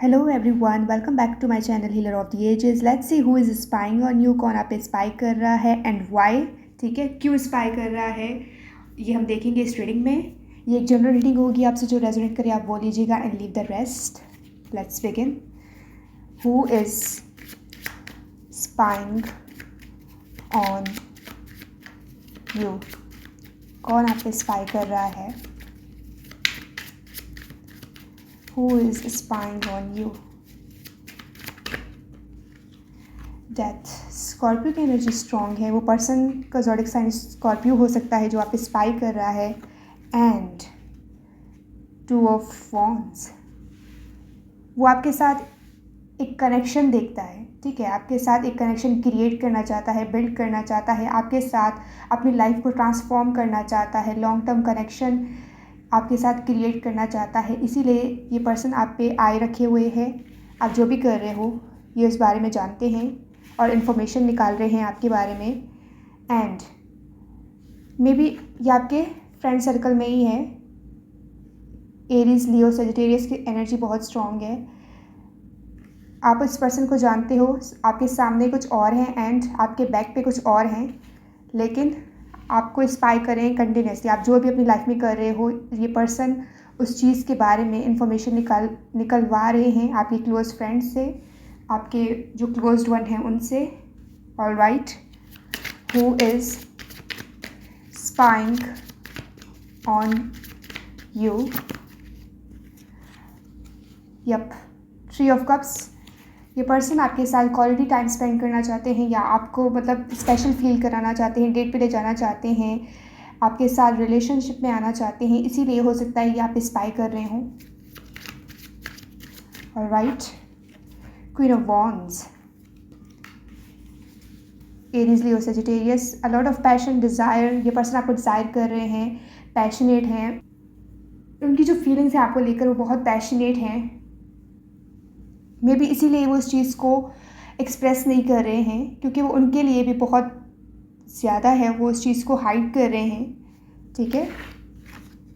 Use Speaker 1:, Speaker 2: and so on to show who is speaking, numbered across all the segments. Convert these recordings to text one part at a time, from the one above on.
Speaker 1: Hello everyone, welcome back to my channel Healer of the Ages. Let's see who is spying on you, कौन आप पे spy कर रहा है and Y. ठीक है, क्यों स्पाई कर रहा है ये हम देखेंगे इस रीडिंग में. ये एक जनरल रीडिंग होगी, आपसे जो रेजोनेट करे आप बोल लीजिएगा and leave the rest. Let's begin. Who is spying on you, कौन आप पे स्पाई कर रहा है. Who is spying on you? Death. Scorpio की एनर्जी स्ट्रॉन्ग है. वो पर्सन का ज़ोडिक साइन स्कॉर्पियो हो सकता है जो आप पे स्पाई कर रहा है. And 2 of wands. वो आपके साथ एक कनेक्शन देखता है. ठीक है, आपके साथ एक कनेक्शन क्रिएट करना चाहता है, बिल्ड करना चाहता है, आपके साथ अपनी लाइफ को ट्रांसफॉर्म करना चाहता है, लॉन्ग टर्म कनेक्शन आपके साथ क्रिएट करना चाहता है. इसीलिए ये पर्सन आप पे आए रखे हुए हैं. आप जो भी कर रहे हो ये उस बारे में जानते हैं और इन्फॉर्मेशन निकाल रहे हैं आपके बारे में. एंड मे बी ये आपके फ्रेंड सर्कल में ही है. एरीज, लियो, सेजिटेरियस की एनर्जी बहुत स्ट्रॉन्ग है. आप इस पर्सन को जानते हो. आपके सामने कुछ और हैं एंड आपके बैक पे कुछ और हैं, लेकिन आपको स्पाई करें कंटिन्यूसली. आप जो भी अपनी लाइफ में कर रहे हो ये पर्सन उस चीज़ के बारे में इंफॉर्मेशन निकलवा रहे हैं आपके क्लोज फ्रेंड से, आपके जो क्लोज्ड वन हैं उनसे. Alright, who is spying on you. Yup, 3 of cups. ये पर्सन आपके साथ क्वालिटी टाइम स्पेंड करना चाहते हैं या आपको मतलब स्पेशल फील कराना चाहते हैं, डेट पे ले जाना चाहते हैं, आपके साथ रिलेशनशिप में आना चाहते हैं. इसीलिए हो सकता है ये आप स्पाई कर रहे हों. Alright, queen of wands. Aries, Leo, Sagittarius. A lot of passion, desire. ये पर्सन आपको डिज़ायर कर रहे हैं, पैशनेट हैं. उनकी जो फीलिंग्स हैं आपको लेकर वो बहुत पैशनेट हैं. मे बी इसीलिए वो उस चीज़ को एक्सप्रेस नहीं कर रहे हैं क्योंकि वो उनके लिए भी बहुत ज़्यादा है. वो उस चीज़ को हाइड कर रहे हैं. ठीक है,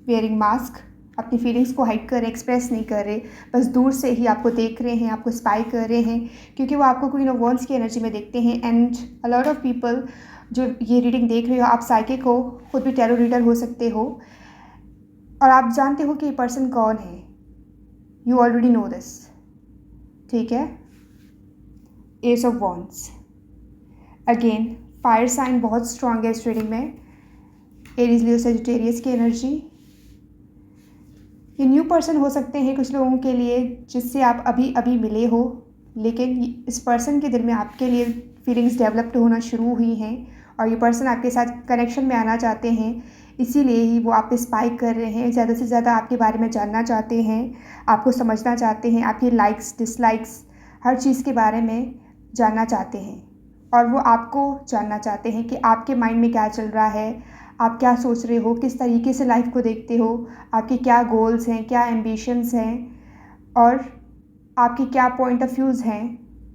Speaker 1: वेयरिंग मास्क. अपनी फीलिंग्स को हाइड कर रहे, एक्सप्रेस नहीं कर रहे, बस दूर से ही आपको देख रहे हैं, आपको स्पाई कर रहे हैं क्योंकि वो आपको क्वीन ऑफ वॉन्ड्स की एनर्जी में देखते हैं. And a lot of people जो ये रीडिंग देख रहे हो, आप साइकिक हो, खुद भी टैरो रीडर हो सकते हो और आप जानते हो कि ये पर्सन कौन है. You already know this. ठीक है, ace of wands. Again fire sign बहुत स्ट्रॉन्ग है इस रीडिंग में. एरीज, लियो, सेजिटेरियस की एनर्जी. ये न्यू पर्सन हो सकते हैं कुछ लोगों के लिए जिससे आप अभी अभी मिले हो, लेकिन इस पर्सन के दिल में आपके लिए फीलिंग्स डेवलप्ड होना शुरू हुई हैं और ये पर्सन आपके साथ कनेक्शन में आना चाहते हैं. इसीलिए ही वो आप पे स्पाई कर रहे हैं. ज़्यादा से ज़्यादा आपके बारे में जानना चाहते हैं, आपको समझना चाहते हैं, आपकी लाइक्स, डिसलाइक्स, हर चीज़ के बारे में जानना चाहते हैं. और वो आपको जानना चाहते हैं कि आपके माइंड में क्या चल रहा है, आप क्या सोच रहे हो, किस तरीके से लाइफ को देखते हो, आपके क्या गोल्स हैं, क्या एम्बिशंस हैं और आपके क्या पॉइंट ऑफ व्यूज़ हैं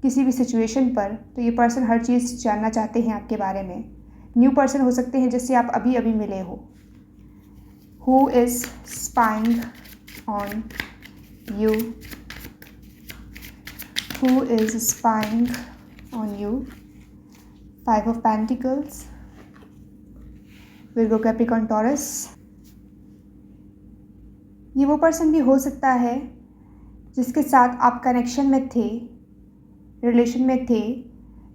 Speaker 1: किसी भी सिचुएशन पर. तो ये पर्सन हर चीज़ जानना चाहते हैं आपके बारे में. न्यू पर्सन हो सकते हैं जिससे आप अभी अभी मिले हो. Who is spying on you. Who is spying on you. 5 of pentacles. Virgo, Capricorn, taurus. ये वो पर्सन भी हो सकता है जिसके साथ आप कनेक्शन में थे, रिलेशन में थे,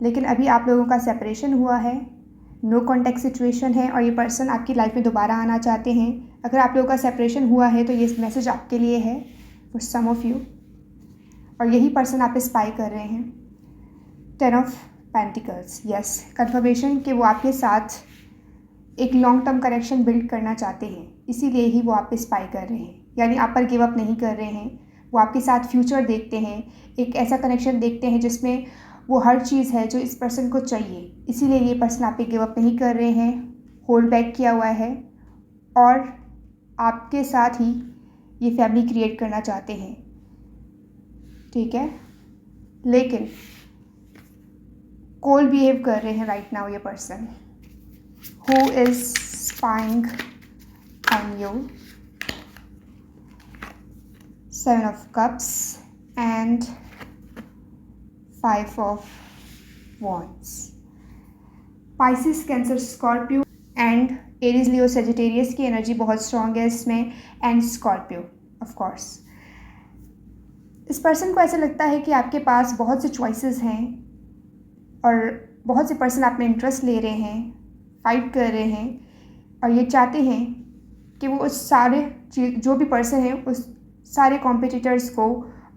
Speaker 1: लेकिन अभी आप लोगों का सेपरेशन हुआ है, नो कॉन्टैक्ट सिचुएशन है और ये पर्सन आपकी लाइफ में दोबारा आना चाहते हैं. अगर आप लोगों का सेपरेशन हुआ है तो ये मैसेज आपके लिए है फॉर सम ऑफ यू और यही पर्सन आप पे स्पाई कर रहे हैं. 10 ऑफ पेंटिकल्स. यस, कन्फर्मेशन कि वो आपके साथ एक लॉन्ग टर्म कनेक्शन बिल्ड करना चाहते हैं. इसीलिए ही वो आप पे स्पाई कर रहे हैं, यानी आप पर गिव अप नहीं कर रहे हैं. वो आपके साथ फ्यूचर देखते हैं, एक ऐसा कनेक्शन देखते हैं जिसमें वो हर चीज़ है जो इस पर्सन को चाहिए. इसीलिए ये पर्सन आप पे गिव अप नहीं कर रहे हैं, होल्ड बैक किया हुआ है और आपके साथ ही ये फैमिली क्रिएट करना चाहते हैं. ठीक है, लेकिन कोल्ड बिहेव कर रहे हैं राइट नाउ ये person. Who is spying on you. 7 of Cups. And 5 of wands. Pisces, cancer, Scorpio and Aries, Leo, Sagittarius की एनर्जी बहुत स्ट्रॉन्ग है इसमें, एंड स्कॉर्पियो ऑफ कोर्स। इस पर्सन को ऐसा लगता है कि आपके पास बहुत से चॉइसेस हैं और बहुत से पर्सन आप में इंटरेस्ट ले रहे हैं, फाइट कर रहे हैं, और ये चाहते हैं कि वो उस सारे जो भी पर्सन हैं उस सारे कॉम्पिटिटर्स को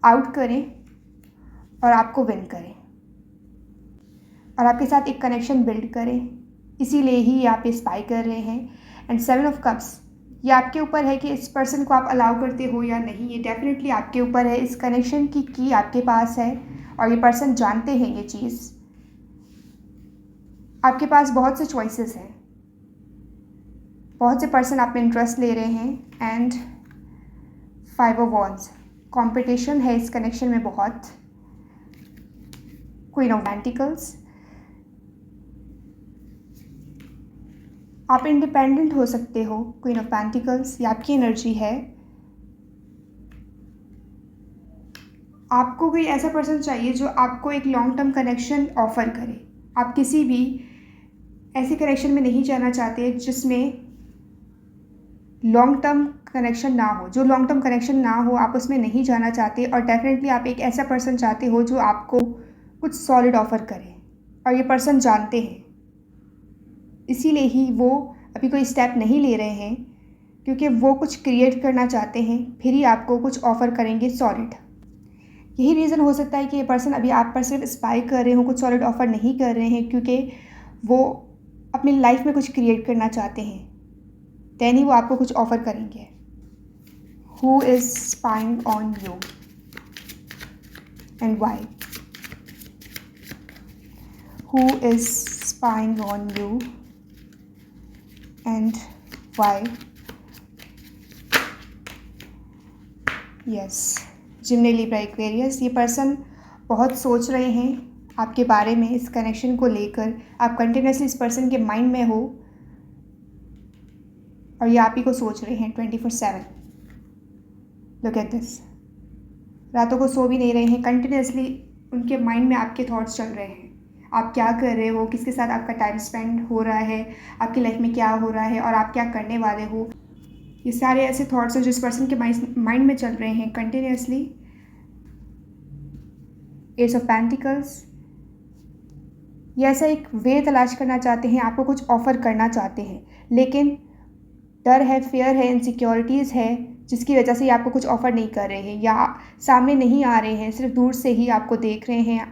Speaker 1: आउट करें और आपको विन करें और आपके साथ एक कनेक्शन बिल्ड करें। इसीलिए ही आप ये स्पाई कर रहे हैं। एंड 7 ऑफ कप्स, ये आपके ऊपर है कि इस पर्सन को आप अलाउ करते हो या नहीं। ये डेफिनेटली आपके ऊपर है। इस कनेक्शन की आपके पास है और ये पर्सन जानते हैं ये चीज़। आपके पास बहुत से चॉइसेस हैं, बहुत से पर्सन आप में इंटरेस्ट ले रहे हैं। एंड 5 ऑफ वॉन्ड्स, कंपटीशन है इस कनेक्शन में बहुत। क्वीन ऑफ पेंटिकल्स, आप इंडिपेंडेंट हो सकते हो। क्वीन ऑफ पेंटिकल्स, ये आपकी एनर्जी है। आपको कोई ऐसा पर्सन चाहिए जो आपको एक लॉन्ग टर्म कनेक्शन ऑफर करे। आप किसी भी ऐसे कनेक्शन में नहीं जाना चाहते जिसमें लॉन्ग टर्म कनेक्शन ना हो। जो लॉन्ग टर्म कनेक्शन ना हो आप उसमें नहीं जाना चाहते, और डेफिनेटली आप एक ऐसा पर्सन चाहते हो जो आपको कुछ सॉलिड ऑफर करे, और ये पर्सन जानते हैं। इसीलिए ही वो अभी कोई स्टेप नहीं ले रहे हैं, क्योंकि वो कुछ क्रिएट करना चाहते हैं, फिर ही आपको कुछ ऑफ़र करेंगे सॉलिड। यही रीज़न हो सकता है कि ये पर्सन अभी आप पर सिर्फ स्पाई कर रहे हो, कुछ सॉलिड ऑफ़र नहीं कर रहे हैं, क्योंकि वो अपनी लाइफ में कुछ क्रिएट करना चाहते हैं। देन ही वो आपको कुछ ऑफ़र करेंगे। Who is spying on you and why? Who is spying on you and why? Yes, Gemini, Libra, Aquarius, ये पर्सन बहुत सोच रहे हैं आपके बारे में, इस कनेक्शन को लेकर। आप कंटिन्यूसली इस पर्सन के माइंड में हो और ये आप ही को सोच रहे हैं 24/7। लुक एट दिस, रातों को सो भी नहीं रहे हैं, कंटिन्यूसली उनके माइंड में आपके थॉट्स चल रहे हैं। आप क्या कर रहे हो, किसके साथ आपका टाइम स्पेंड हो रहा है, आपकी लाइफ में क्या हो रहा है और आप क्या करने वाले हो। ये सारे ऐसे थॉट्स हैं जो इस पर्सन के माइंड में चल रहे हैं कंटिन्यूसली। एस ऑफ पेंटिकल्स, ये ऐसा एक वे तलाश करना चाहते हैं, आपको कुछ ऑफ़र करना चाहते हैं, लेकिन डर है, फियर है, इनसिक्योरिटीज़ है, जिसकी वजह से ये आपको कुछ ऑफ़र नहीं कर रहे हैं या सामने नहीं आ रहे हैं। सिर्फ दूर से ही आपको देख रहे हैं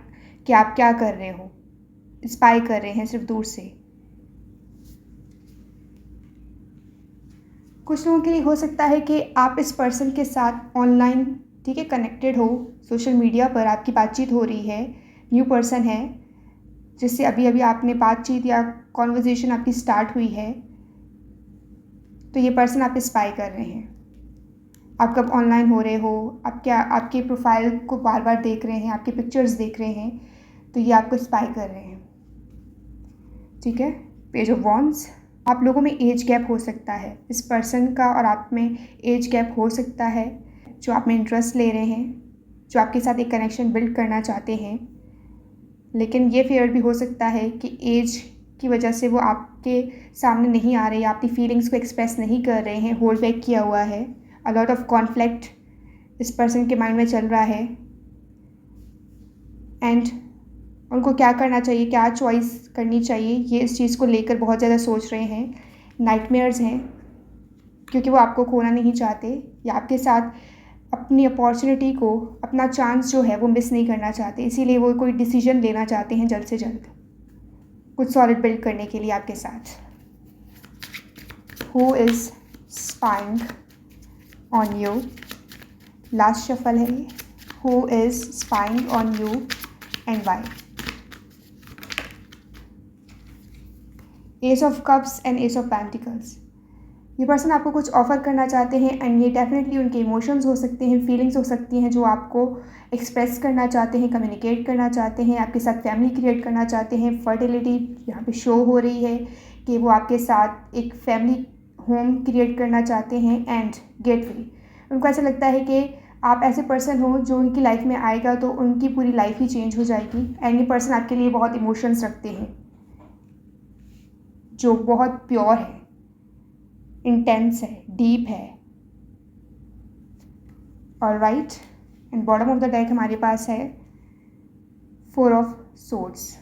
Speaker 1: कि आप क्या कर रहे हो, स्पाई कर रहे हैं सिर्फ दूर से। कुछ लोगों के लिए हो सकता है कि आप इस पर्सन के साथ ऑनलाइन, ठीक है, कनेक्टेड हो, सोशल मीडिया पर आपकी बातचीत हो रही है, न्यू पर्सन है जिससे अभी अभी आपने बातचीत या कॉन्वर्जेशन आपकी स्टार्ट हुई है, तो ये पर्सन आप स्पाई कर रहे हैं। आप कब ऑनलाइन हो रहे हो, आप क्या आपके प्रोफाइल को बार बार देख रहे हैं, आपके पिक्चर्स देख रहे हैं, तो ये आपको स्पाई कर रहे हैं। ठीक है, पेज ऑफ वॉन्ड्स, आप लोगों में एज गैप हो सकता है, इस पर्सन का और आप में एज गैप हो सकता है, जो आप में इंटरेस्ट ले रहे हैं, जो आपके साथ एक कनेक्शन बिल्ड करना चाहते हैं। लेकिन ये फेयर भी हो सकता है कि एज की वजह से वो आपके सामने नहीं आ रहे, अपनी फीलिंग्स को एक्सप्रेस नहीं कर रहे हैं, होल्ड बैक किया हुआ है। अ लॉट ऑफ कॉन्फ्लिक्ट इस पर्सन के माइंड में चल रहा है, एंड उनको क्या करना चाहिए, क्या चॉइस करनी चाहिए, ये इस चीज़ को लेकर बहुत ज़्यादा सोच रहे हैं। नाइटमेयर्स हैं, क्योंकि वो आपको खोना नहीं चाहते या आपके साथ अपनी अपॉर्चुनिटी को, अपना चांस जो है वो मिस नहीं करना चाहते। इसीलिए वो कोई डिसीजन लेना चाहते हैं जल्द से जल्द, कुछ सॉलिड बिल्ड करने के लिए आपके साथ। Who is spying on you, last shuffle है ये। Who is spying on you and why? Ace of cups and ace of pentacles, ये पर्सन आपको कुछ ऑफ़र करना चाहते हैं, एंड ये डेफिनेटली उनके इमोशंस हो सकते हैं, फीलिंग्स हो सकती हैं जो आपको एक्सप्रेस करना चाहते हैं, कम्युनिकेट करना चाहते हैं, आपके साथ फैमिली क्रिएट करना चाहते हैं। फर्टिलिटी यहाँ पे शो हो रही है कि वो आपके साथ एक फैमिली होम क्रिएट करना चाहते हैं। एंड गेट फ्री, उनको ऐसा लगता है कि आप ऐसे पर्सन हो जो उनकी लाइफ में आएगा तो उनकी पूरी लाइफ ही चेंज हो जाएगी। एंड ये पर्सन आपके लिए बहुत इमोशंस रखते हैं, जो बहुत प्योर है, इंटेंस है, डीप है। Alright, and bottom of the deck हमारे पास है 4 ऑफ सोर्ड्स।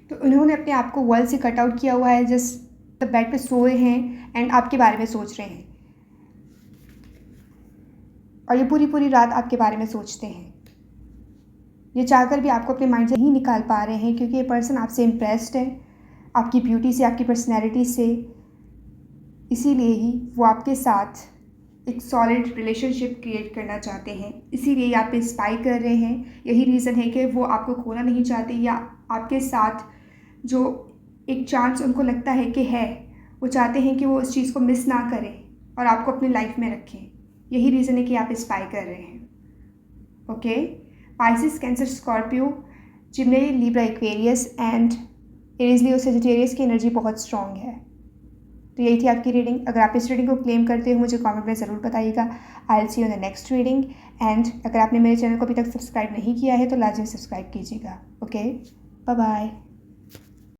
Speaker 1: तो उन्होंने अपने आप को वर्ल्ड से कट आउट किया हुआ है, जस्ट बेड पे सोए हैं एंड आपके बारे में सोच रहे हैं, और ये पूरी रात आपके बारे में सोचते हैं। ये चाहकर भी आपको अपने माइंड से नहीं निकाल पा रहे हैं, क्योंकि ये पर्सन आपसे इम्प्रेस्ड है, आपकी ब्यूटी से, आपकी पर्सनैलिटी से। इसीलिए ही वो आपके साथ एक सॉलिड रिलेशनशिप क्रिएट करना चाहते हैं, इसीलिए ये आप पे स्पाई कर रहे हैं। यही रीज़न है कि वो आपको खोना नहीं चाहते, या आपके साथ जो एक चांस उनको लगता है कि है, वो चाहते हैं कि वो उस चीज़ को मिस ना करें और आपको अपनी लाइफ में रखें। यही रीज़न है कि आप स्पाई कर रहे हैं। Okay, Pisces, cancer, Scorpio, Jimny, Libra, Aquarius and Aries, Leo, Sagittarius की एनर्जी बहुत स्ट्रॉन्ग है। तो यही थी आपकी रीडिंग। अगर आप इस रीडिंग को क्लेम करते हो मुझे कमेंट में ज़रूर बताइएगा। I will see you in the next reading. And अगर आपने मेरे चैनल को अभी तक सब्सक्राइब नहीं किया है तो लाजमी सब्सक्राइब कीजिएगा। Okay, bye bye.